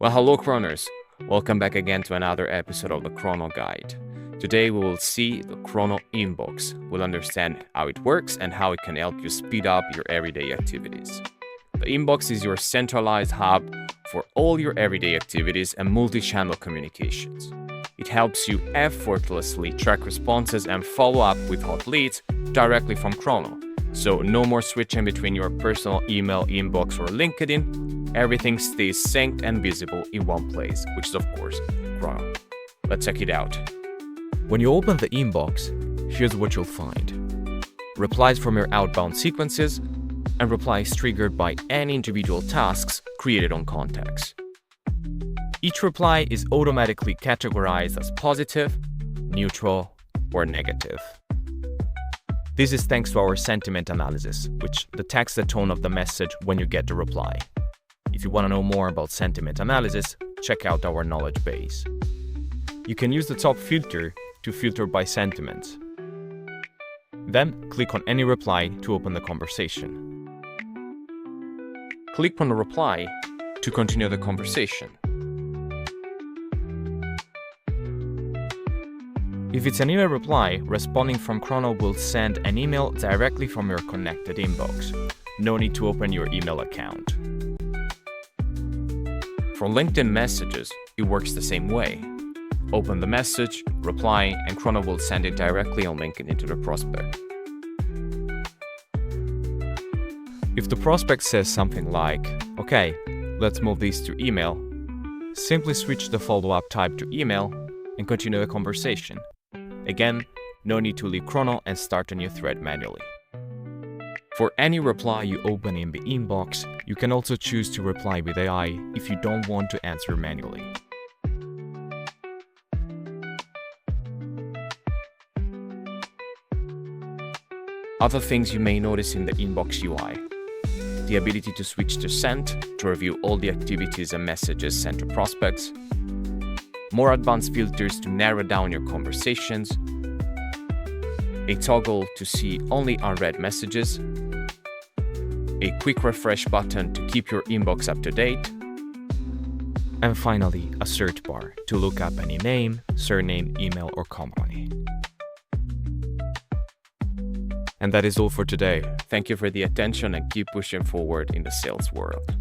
Well, hello Chroners! Welcome back again to another episode of the Crono Guide. Today we will see the Crono inbox. We'll understand how it works and how it can help you speed up your everyday activities. The inbox is your centralized hub for all your everyday activities and multi-channel communications. It helps you effortlessly track responses and follow up with hot leads directly from Crono. So no more switching between your personal email inbox or LinkedIn. Everything stays synced and visible in one place, which is of course Crono. Let's check it out. When you open the inbox, here's what you'll find. Replies from your outbound sequences and replies triggered by any individual tasks created on contacts. Each reply is automatically categorized as positive, neutral, or negative. This is thanks to our sentiment analysis, which detects the tone of the message when you get the reply. If you want to know more about sentiment analysis, check out our knowledge base. You can use the top filter to filter by sentiment. Then click on any reply to open the conversation. Click on the reply to continue the conversation. If it's an email reply, responding from Crono will send an email directly from your connected inbox. No need to open your email account. For LinkedIn messages, it works the same way. Open the message, reply, and Crono will send it directly on LinkedIn to the prospect. If the prospect says something like, "Okay, let's move this to email," simply switch the follow-up type to email and continue the conversation. Again, no need to leave Crono and start a new thread manually. For any reply you open in the inbox, you can also choose to reply with AI if you don't want to answer manually. Other things you may notice in the inbox UI. The ability to switch to sent to review all the activities and messages sent to prospects. More advanced filters to narrow down your conversations. A toggle to see only unread messages. A quick refresh button to keep your inbox up to date. And finally, a search bar to look up any name, surname, email, or company. And that is all for today. Thank you for the attention and keep pushing forward in the sales world.